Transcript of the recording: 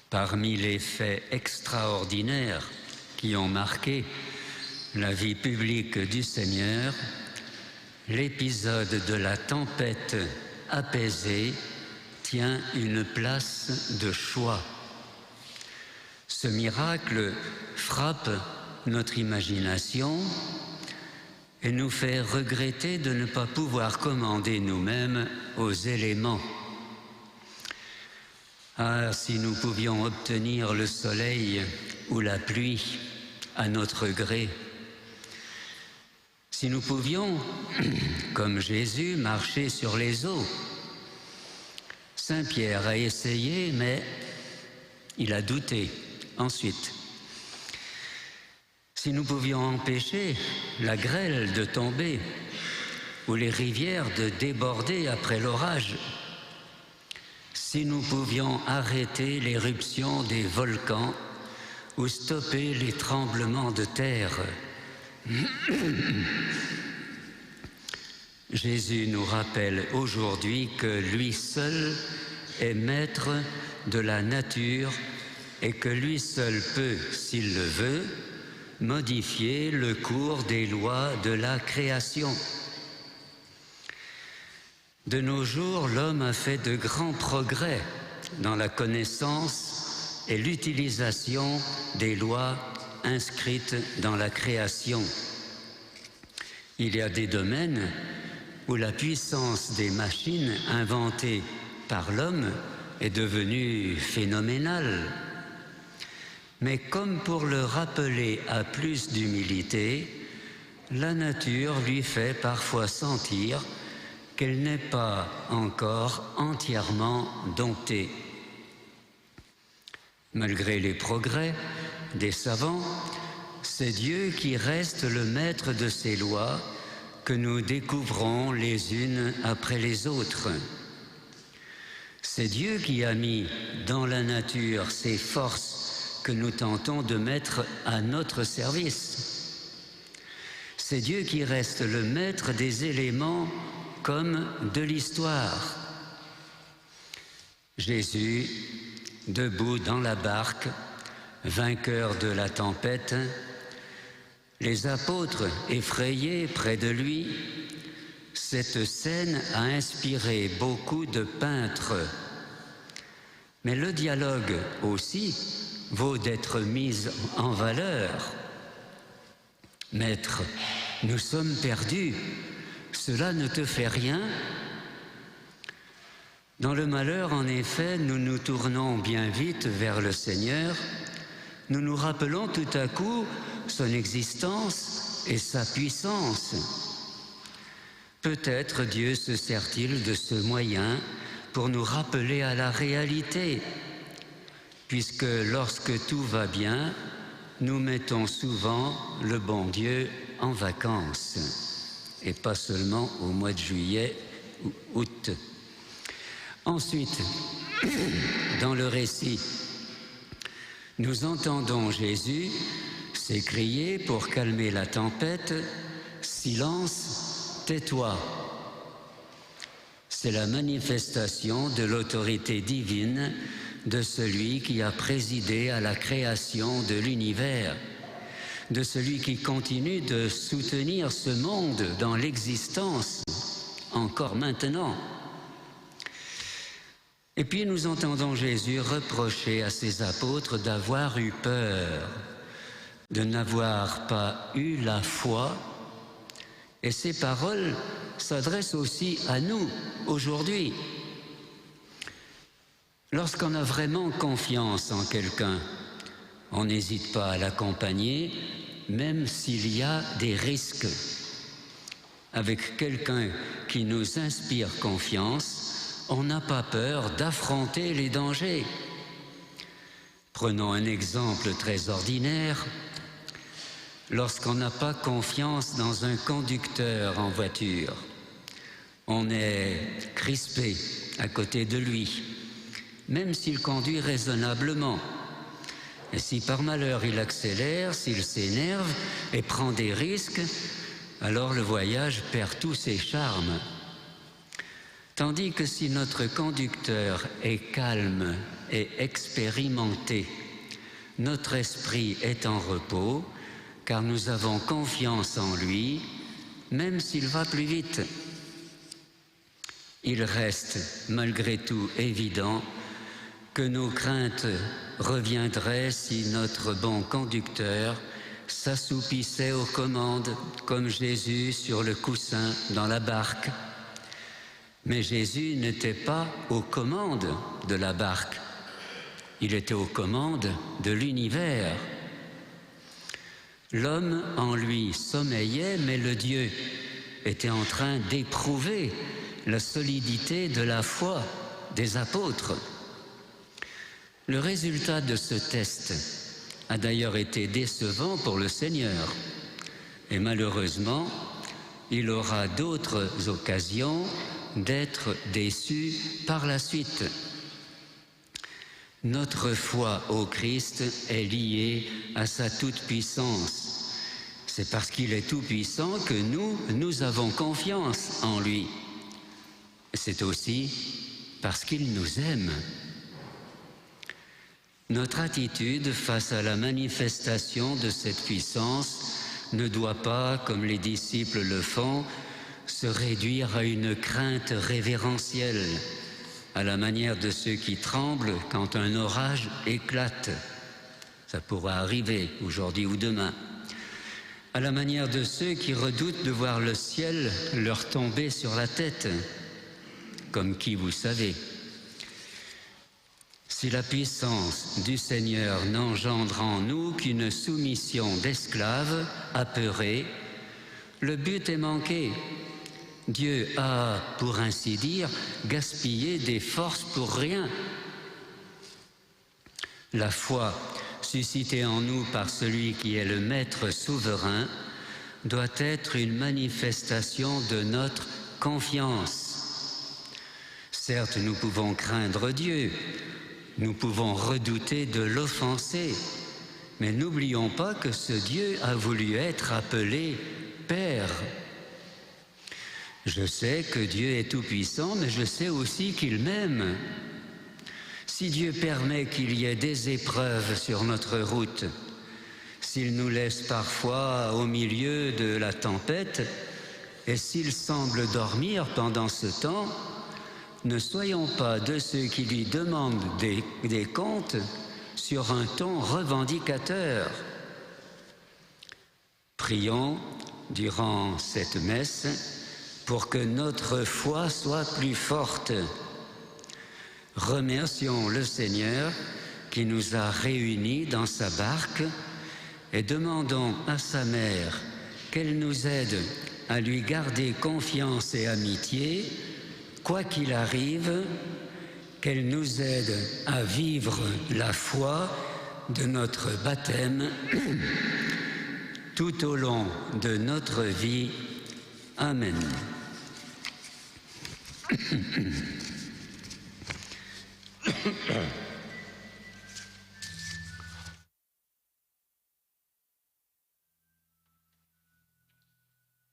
Parmi les faits extraordinaires qui ont marqué la vie publique du Seigneur, l'épisode de la tempête apaisée tient une place de choix. Ce miracle frappe notre imagination et nous fait regretter de ne pas pouvoir commander nous-mêmes aux éléments. Ah, si nous pouvions obtenir le soleil ou la pluie à notre gré, si nous pouvions, comme Jésus, marcher sur les eaux. Saint Pierre a essayé, mais il a douté ensuite. Si nous pouvions empêcher la grêle de tomber ou les rivières de déborder après l'orage, si nous pouvions arrêter l'éruption des volcans ou stopper les tremblements de terre. Jésus nous rappelle aujourd'hui que lui seul est maître de la nature et que lui seul peut, s'il le veut, modifier le cours des lois de la création. De nos jours, l'homme a fait de grands progrès dans la connaissance et l'utilisation des lois inscrites dans la création. Il y a des domaines où la puissance des machines inventées par l'homme est devenue phénoménale. Mais comme pour le rappeler à plus d'humilité, la nature lui fait parfois sentir qu'elle n'est pas encore entièrement domptée. Malgré les progrès des savants, c'est Dieu qui reste le maître de ces lois que nous découvrons les unes après les autres. C'est Dieu qui a mis dans la nature ces forces que nous tentons de mettre à notre service. C'est Dieu qui reste le maître des éléments comme de l'histoire. Jésus, debout dans la barque, vainqueur de la tempête, les apôtres effrayés près de lui, cette scène a inspiré beaucoup de peintres. Mais le dialogue aussi vaut d'être mis en valeur. Maître, nous sommes perdus, cela ne te fait rien? Dans le malheur, en effet, nous nous tournons bien vite vers le Seigneur. Nous nous rappelons tout à coup son existence et sa puissance. Peut-être Dieu se sert-il de ce moyen pour nous rappeler à la réalité, puisque lorsque tout va bien, nous mettons souvent le bon Dieu en vacances, et pas seulement au mois de juillet ou août. Ensuite, dans le récit, nous entendons Jésus s'écrier pour calmer la tempête « Silence, tais-toi ». C'est la manifestation de l'autorité divine de celui qui a présidé à la création de l'univers, de celui qui continue de soutenir ce monde dans l'existence, encore maintenant. Et puis nous entendons Jésus reprocher à ses apôtres d'avoir eu peur, de n'avoir pas eu la foi. Et ces paroles s'adressent aussi à nous aujourd'hui. Lorsqu'on a vraiment confiance en quelqu'un, on n'hésite pas à l'accompagner, même s'il y a des risques. Avec quelqu'un qui nous inspire confiance, on n'a pas peur d'affronter les dangers. Prenons un exemple très ordinaire. Lorsqu'on n'a pas confiance dans un conducteur en voiture, on est crispé à côté de lui, même s'il conduit raisonnablement. Et si par malheur il accélère, s'il s'énerve et prend des risques, alors le voyage perd tous ses charmes. Tandis que si notre conducteur est calme et expérimenté, notre esprit est en repos, car nous avons confiance en lui, même s'il va plus vite. Il reste malgré tout évident que nos craintes reviendraient si notre bon conducteur s'assoupissait aux commandes comme Jésus sur le coussin dans la barque. Mais Jésus n'était pas aux commandes de la barque, il était aux commandes de l'univers. L'homme en lui sommeillait, mais le Dieu était en train d'éprouver la solidité de la foi des apôtres. Le résultat de ce test a d'ailleurs été décevant pour le Seigneur. Et malheureusement, il aura d'autres occasions d'être déçu par la suite. Notre foi au Christ est liée à sa toute-puissance. C'est parce qu'il est tout-puissant que nous avons confiance en lui. C'est aussi parce qu'il nous aime. Notre attitude face à la manifestation de cette puissance ne doit pas, comme les disciples le font, se réduire à une crainte révérentielle, à la manière de ceux qui tremblent quand un orage éclate. Ça pourra arriver aujourd'hui ou demain. À la manière de ceux qui redoutent de voir le ciel leur tomber sur la tête, comme qui vous savez. Si la puissance du Seigneur n'engendre en nous qu'une soumission d'esclaves apeurés, le but est manqué. Dieu a, pour ainsi dire, gaspillé des forces pour rien. La foi suscitée en nous par celui qui est le Maître souverain doit être une manifestation de notre confiance. Certes, nous pouvons craindre Dieu, nous pouvons redouter de l'offenser, mais n'oublions pas que ce Dieu a voulu être appelé Père. Je sais que Dieu est tout-puissant, mais je sais aussi qu'il m'aime. Si Dieu permet qu'il y ait des épreuves sur notre route, s'il nous laisse parfois au milieu de la tempête, et s'il semble dormir pendant ce temps, ne soyons pas de ceux qui lui demandent des comptes sur un ton revendicateur. Prions durant cette messe pour que notre foi soit plus forte. Remercions le Seigneur qui nous a réunis dans sa barque et demandons à sa mère qu'elle nous aide à lui garder confiance et amitié, quoi qu'il arrive, qu'elle nous aide à vivre la foi de notre baptême tout au long de notre vie. Amen.